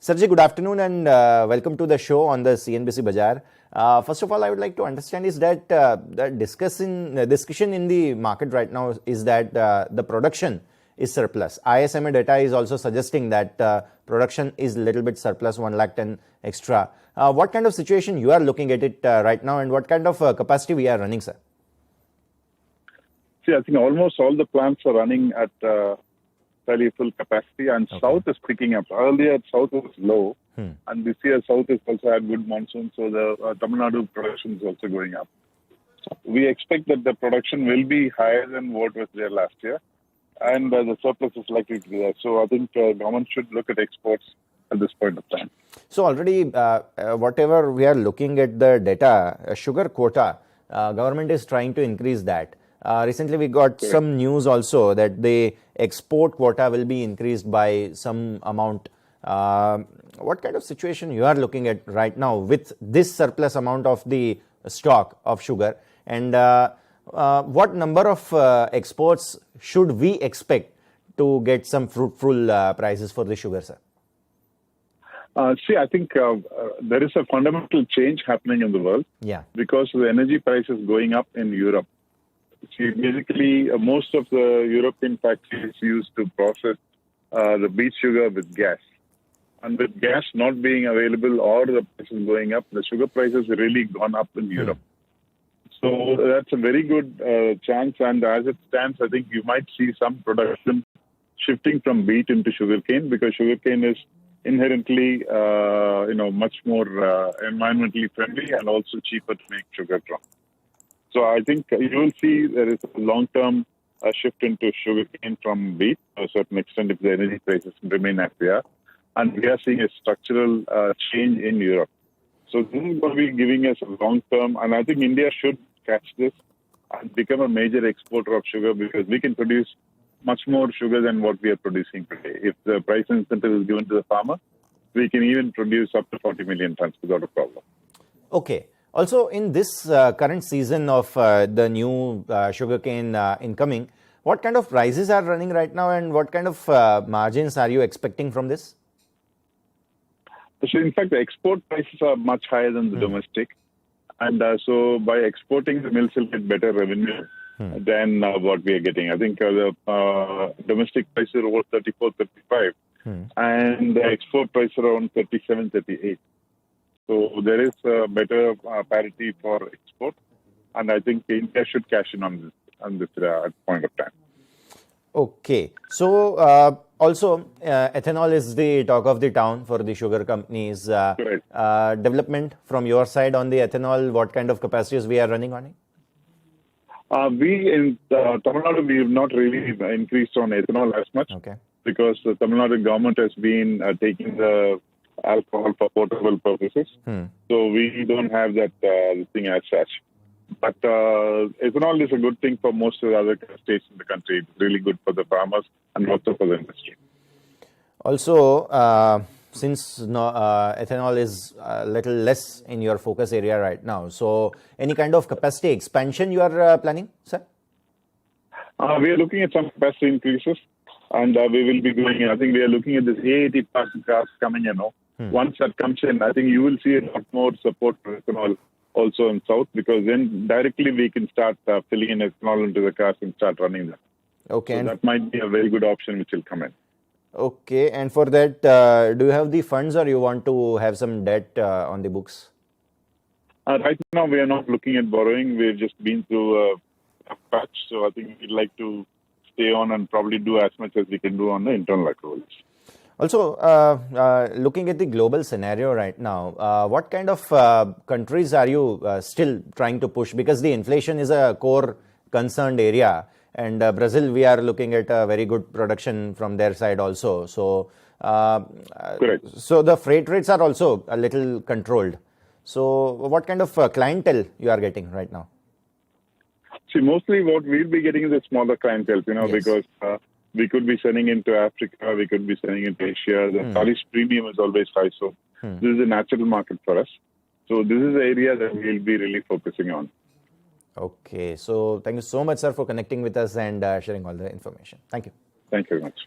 Sirji, good afternoon and welcome to the show on the CNBC Bajar. First of all, I would like to understand is that the discussion in the market right now is that the production is surplus. ISMA data is also suggesting that production is a little bit surplus, 1 lakh ton extra. What kind of situation you are looking at it right now, and what kind of capacity we are running, sir? See, I think almost all the plants are running at fairly full capacity, and South is picking up. Earlier, South was low, and this year South has also had good monsoon, so the Tamil Nadu production is also going up. So we expect that the production will be higher than what was there last year, and the surplus is likely to be there. So I think government should look at exports at this point of time. So already, whatever we are looking at the data, sugar quota, government is trying to increase that. Recently, we got some news also that the export quota will be increased by some amount. What kind of situation you are looking at right now with this surplus amount of the stock of sugar, and what number of exports should we expect to get some fruitful prices for the sugar, sir? See, I think there is a fundamental change happening in the world. Yeah. Because the energy prices going up in Europe. See, basically, most of the European factories used to process the beet sugar with gas. And with gas not being available or the prices going up, the sugar prices have really gone up in Europe. So that's a very good chance. And as it stands, I think you might see some production shifting from beet into sugarcane, because sugarcane is inherently, much more environmentally friendly and also cheaper to make sugar from. So I think you will see there is a long-term shift into sugarcane from beet to a certain extent if the energy prices remain as they are. And we are seeing a structural change in Europe. So this is going to be giving us a long-term, and I think India should catch this and become a major exporter of sugar, because we can produce much more sugar than what we are producing today. If the price incentive is given to the farmer, we can even produce up to 40 million tons without a problem. Okay. Also, in this current season of the new sugarcane incoming, what kind of prices are running right now, and what kind of margins are you expecting from this? So, in fact, the export prices are much higher than the domestic. And so, by exporting, the mills will get better revenue than what we are getting. I think the domestic price is over 34, 35, and the export price around 37, 38. So there is a better parity for export, and I think India should cash in on this point of time. Okay. So also ethanol is the talk of the town for the sugar companies. Development from your side on the ethanol, what kind of capacities we are running on it? We in Tamil Nadu, we have not really increased on ethanol as much, because the Tamil Nadu government has been taking the alcohol for potable purposes. So we don't have that thing as such. But ethanol is a good thing for most of the other states in the country. It's really good for the farmers and also for the industry. Also, since ethanol is a little less in your focus area right now, so any kind of capacity expansion you are planning, sir? We are looking at some capacity increases, and we will be going in. I think we are looking at this A80 cars coming in. Once that comes in, I think you will see a lot more support for ethanol also in South, because then directly we can start filling in ethanol into the cars and start running them. Okay. So that might be a very good option which will come in. Okay. And for that, do you have the funds, or you want to have some debt on the books? Right now, we are not looking at borrowing. We've just been through a patch. So I think we'd like to stay on and probably do as much as we can do on the internal accruals. Also, looking at the global scenario right now, what kind of countries are you still trying to push? Because the inflation is a core concerned area, and Brazil, we are looking at a very good production from their side also. So, so the freight rates are also a little controlled. So, what kind of clientele you are getting right now? See, mostly what we'll be getting is a smaller clientele, because we could be sending into Africa, we could be sending into Asia. The tariff premium is always high, so this is a natural market for us. So this is the area that we'll be really focusing on. Okay, so thank you so much, sir, for connecting with us and sharing all the information. Thank you. Thank you very much.